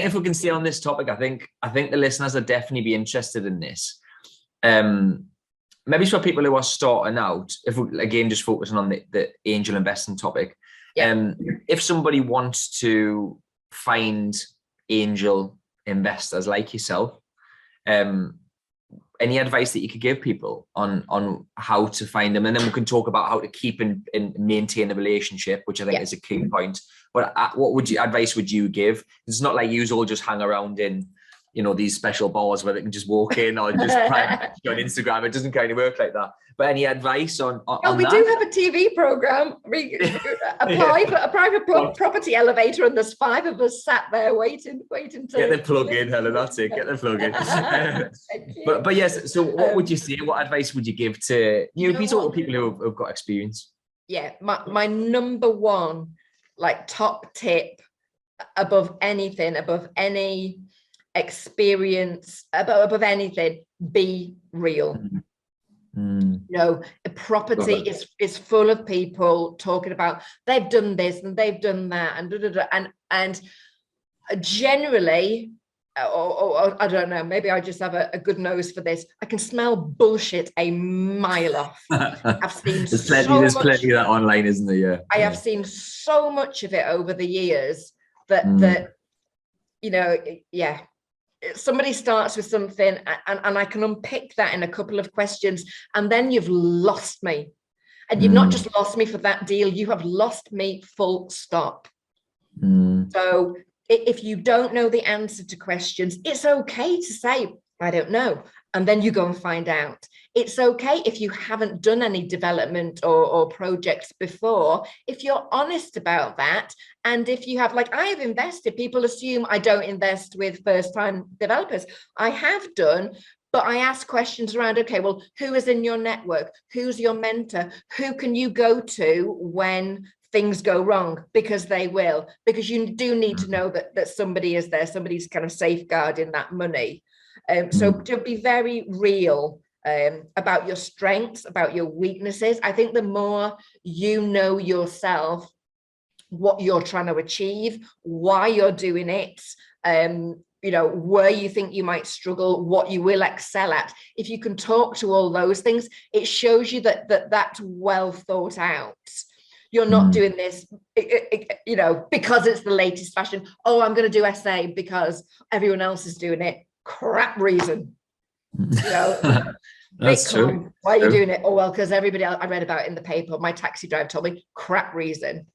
if we can stay on this topic, I think the listeners will definitely be interested in this. Maybe for people who are starting out, if we again just focusing on the angel investing topic, if somebody wants to find angel investors like yourself, any advice that you could give people on how to find them? And then we can talk about how to keep and maintain a relationship, which I think is a key point. But what advice would you give? It's not like you all just hang around in, you know, these special bars where they can just walk in or just private on Instagram. It doesn't kind of work like that. But any advice on we that? do have a TV program. Apply for a private property elevator, and there's 5 of us sat there waiting to get the plug in, Helen. That's it. Get the plug in. but yes. So what would you say? What advice would you give to people who've got experience? Yeah, my number one, like, top tip above anything, above any experience, above anything, be real. You know, a property is full of people talking about they've done this and they've done that and generally, or I don't know, maybe I just have a good nose for this. I can smell bullshit a mile off. I've seen there's plenty of that online, isn't there? Yeah, I have seen so much of it over the years that you know, somebody starts with something and I can unpick that in a couple of questions, and then you've lost me. And you've not just lost me for that deal, you have lost me full stop. So if you don't know the answer to questions, it's okay to say, I don't know. And then you go and find out. It's okay if you haven't done any development or projects before, if you're honest about that. And if you have, like, I have invested, people assume I don't invest with first-time developers. I have done, but I ask questions around, okay, well, who is in your network? Who's your mentor? Who can you go to when things go wrong? Because they will. Because you do need to know that somebody is there, somebody's kind of safeguarding that money. So to be very real about your strengths, about your weaknesses. I think the more you know yourself, what you're trying to achieve, why you're doing it, you know, where you think you might struggle, what you will excel at. If you can talk to all those things, it shows you that's well thought out. You're not doing this, you know, because it's the latest fashion. Oh, I'm going to do SA because everyone else is doing it. Crap reason. You know, that's true. Why are you doing it? Oh, well, because everybody else, I read about it in the paper. My taxi driver told me. Crap reason.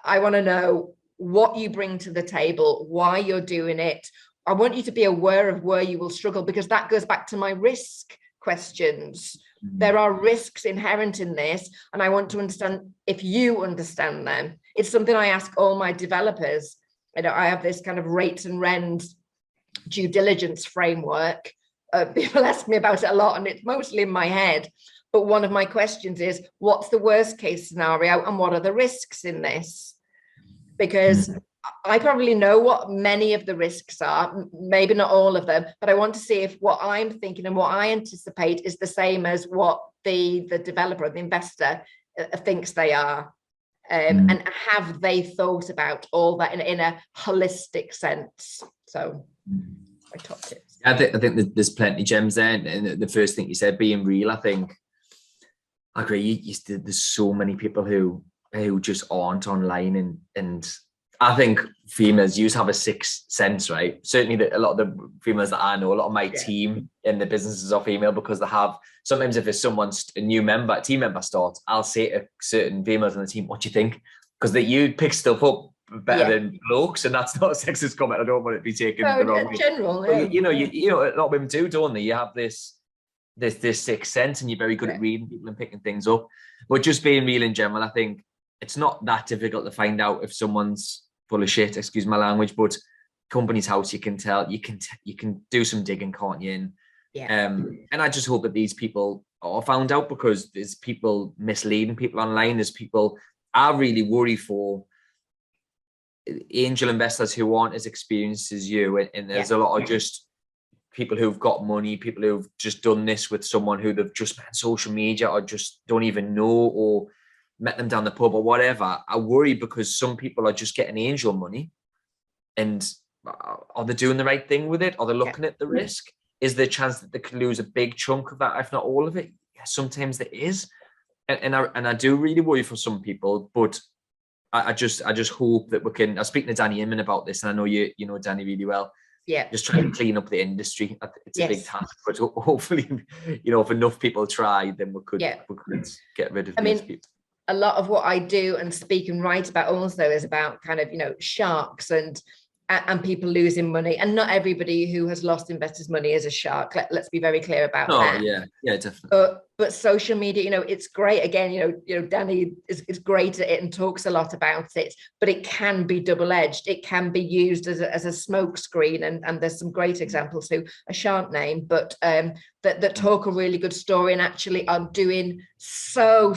I want to know what you bring to the table, why you're doing it. I want you to be aware of where you will struggle, because that goes back to my risk questions. There are risks inherent in this, and I want to understand if you understand them. It's something I ask all my developers. You know, I have this kind of rates and rents due diligence framework. People ask me about it a lot, and it's mostly in my head. But one of my questions is, what's the worst case scenario and what are the risks in this? Because I probably know what many of the risks are, maybe not all of them, but I want to see if what I'm thinking and what I anticipate is the same as what the developer, the investor thinks they are. And have they thought about all that in a holistic sense? So my top tips. I think there's plenty of gems there. And the first thing you said, being real, I think I agree. There's so many people who just aren't online, and I think females used to have a sixth sense, right? Certainly a lot of the females that I know, a lot of my team in the businesses are female, because they have, sometimes if it's a new team member starts, I'll say to certain females in the team, what do you think? Because you pick stuff up better than blokes, and that's not a sexist comment. I don't want it to be taken the wrong way. General, you know, a lot of women do, don't they? You have this sixth sense, and you're very good at reading people and picking things up. But just being real in general, I think it's not that difficult to find out if someone's full of shit, excuse my language, but Companies House, you can tell, you can do some digging, can't you? And I just hope that these people are found out, because there's people misleading people online. There's people, I really worry for angel investors who aren't as experienced as you. And there's a lot of just people who've got money, people who've just done this with someone who they've just met on social media or just don't even know, or met them down the pub or whatever. I worry because some people are just getting angel money, and are they doing the right thing with it? Are they looking at the risk? Is there a chance that they could lose a big chunk of that, if not all of it? Yeah, sometimes there is. And I do really worry for some people, but I just hope that we can. I was speaking to Danny Inman about this, and I know you know Danny really well. Yeah. Just trying to clean up the industry. It's a big task, but hopefully, if enough people try, then we could get rid of these people. A lot of what I do and speak and write about also is about kind of, sharks and people losing money, and not everybody who has lost investors' money is a shark. Let's be very clear about that. Yeah, definitely. But social media, it's great. Again, Danny is great at it and talks a lot about it, but it can be double-edged. It can be used as a smoke screen, and there's some great examples who I shan't name, but that talk a really good story and actually are doing so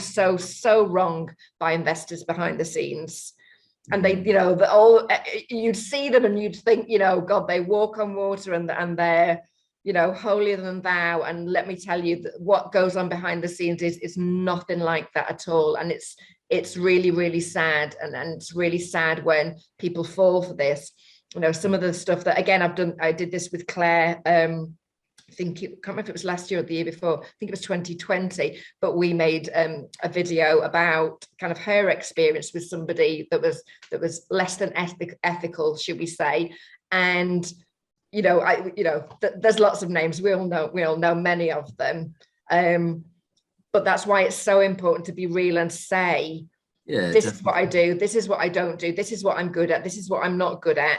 wrong by investors behind the scenes. And they, you'd see them and you'd think, God, they walk on water and they're, holier than thou. And let me tell you that what goes on behind the scenes is nothing like that at all. And it's really, really sad. And it's really sad when people fall for this. Some of the stuff that, again, I did this with Claire, I can't remember if it was last year or the year before. I think it was 2020, but we made a video about kind of her experience with somebody that was less than ethical, should we say? And there's lots of names. We all know many of them. But that's why it's so important to be real and say, this is what I do, this is what I don't do, this is what I'm good at, this is what I'm not good at,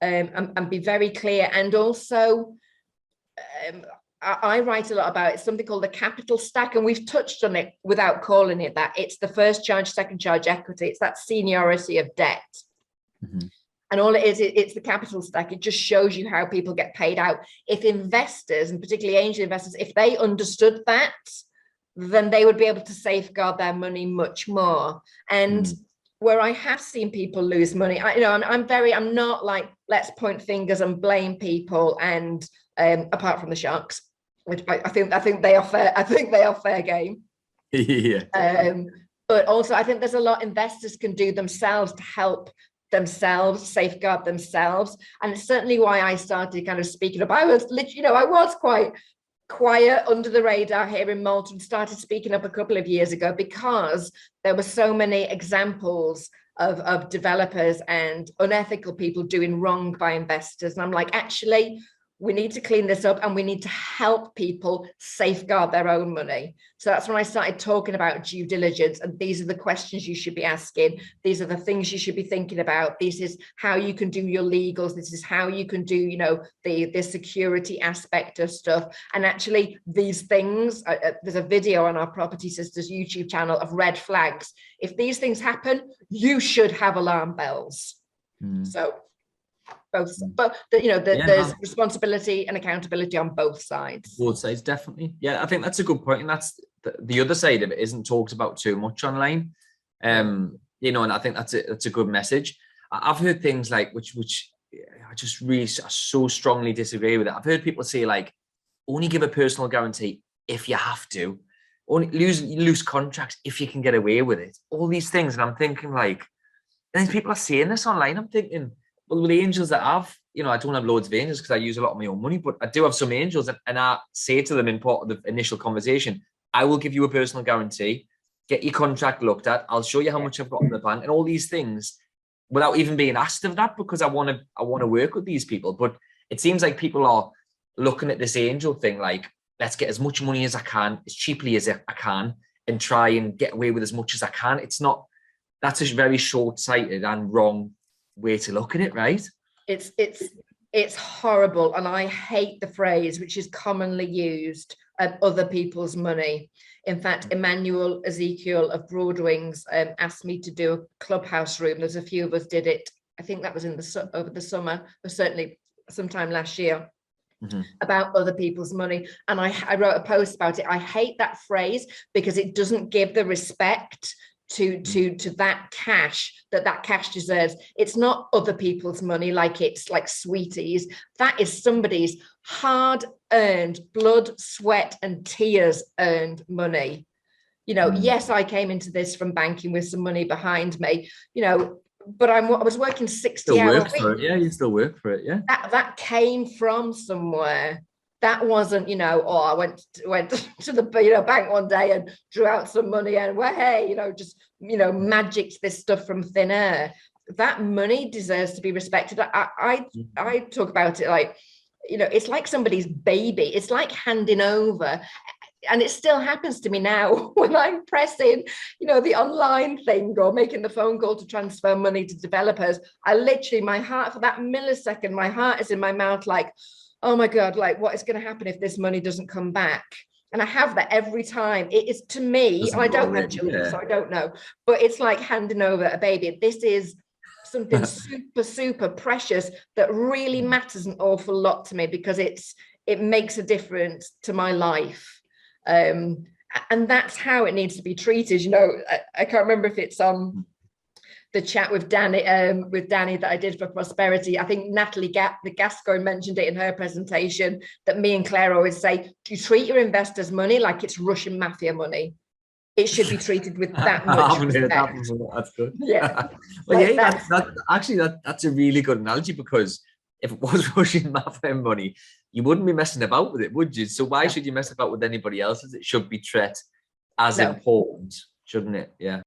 and be very clear. And also, I write a lot about something called the capital stack, and we've touched on it without calling it that. It's the first charge, second charge equity. It's that seniority of debt. Mm-hmm. And all it is, it's the capital stack. It just shows you how people get paid out. If investors, and particularly angel investors, if they understood that, then they would be able to safeguard their money much more. And where I have seen people lose money, I'm not like, let's point fingers and blame people. And apart from the sharks, which I think they are fair. I think they are fair game. Yeah. But also, I think there's a lot investors can do themselves to help themselves safeguard themselves, and it's certainly why I started kind of speaking up. I was literally, I was quite quiet under the radar here in Malta and started speaking up a couple of years ago because there were so many examples of developers and unethical people doing wrong by investors. And I'm like, actually, we need to clean this up and we need to help people safeguard their own money. So that's when I started talking about due diligence. And these are the questions you should be asking. These are the things you should be thinking about. This is how you can do your legals. This is how you can do, the security aspect of stuff. And actually these things, there's a video on our Property Sisters YouTube channel of red flags. If these things happen, you should have alarm bells. So both, but there's responsibility and accountability on both sides. Both sides, definitely. Yeah, I think that's a good point, and that's the other side of it isn't talked about too much online. And I think that's a good message. I've heard things like which I just really so strongly disagree with it. I've heard people say like, only give a personal guarantee if you have to, only lose contracts if you can get away with it. All these things, and I'm thinking like, and people are saying this online. I'm thinking, well, with the angels that I've, I don't have loads of angels because I use a lot of my own money, but I do have some angels, and I say to them in part of the initial conversation, I will give you a personal guarantee, get your contract looked at, I'll show you how much I've got in the bank, and all these things without even being asked of that, because I want to work with these people. But it seems like people are looking at this angel thing like, let's get as much money as I can, as cheaply as I can, and try and get away with as much as I can. It's not, that's a very short-sighted and wrong way to look at it, right? It's horrible, and I hate the phrase which is commonly used, other people's money. In fact, Emmanuel Ezekiel of Broadwings asked me to do a clubhouse room. There's a few of us did it. I think that was over the summer, or certainly sometime last year, about other people's money. And I wrote a post about it. I hate that phrase because it doesn't give the respect to that cash that cash deserves. It's not other people's money like it's like sweeties. That is somebody's hard earned, blood, sweat and tears earned money. Yes, I came into this from banking with some money behind me. but I was working 60 Still hour work for it, weeks. yeah. You still work for it, yeah. That came from somewhere. That wasn't, you know, oh, I went to the bank one day and drew out some money and well, hey, you know, just, you know, magicked this stuff from thin air. That money deserves to be respected. I talk about it like, you know, it's like somebody's baby. It's like handing over. And it still happens to me now when I'm pressing, you know, the online thing or making the phone call to transfer money to developers. I literally, my heart, for that millisecond, my heart is in my mouth like, oh my God, like what is going to happen if this money doesn't come back? And I have that every time. It is, to me, and I don't have children, so I don't know, but it's like handing over a baby. This is something super, super precious that really matters an awful lot to me because it makes a difference to my life. And that's how it needs to be treated. You know, I can't remember if it's the chat with Danny that I did for Prosperity. I think Natalie the Gascoigne mentioned it in her presentation, that me and Claire always say, you treat your investors' money like it's Russian mafia money. It should be treated with that much respect. That's good. Yeah. Well, like yeah, that's a really good analogy, because if it was Russian mafia money, you wouldn't be messing about with it, would you? So why should you mess about with anybody else's? It should be treated as important, shouldn't it? Yeah.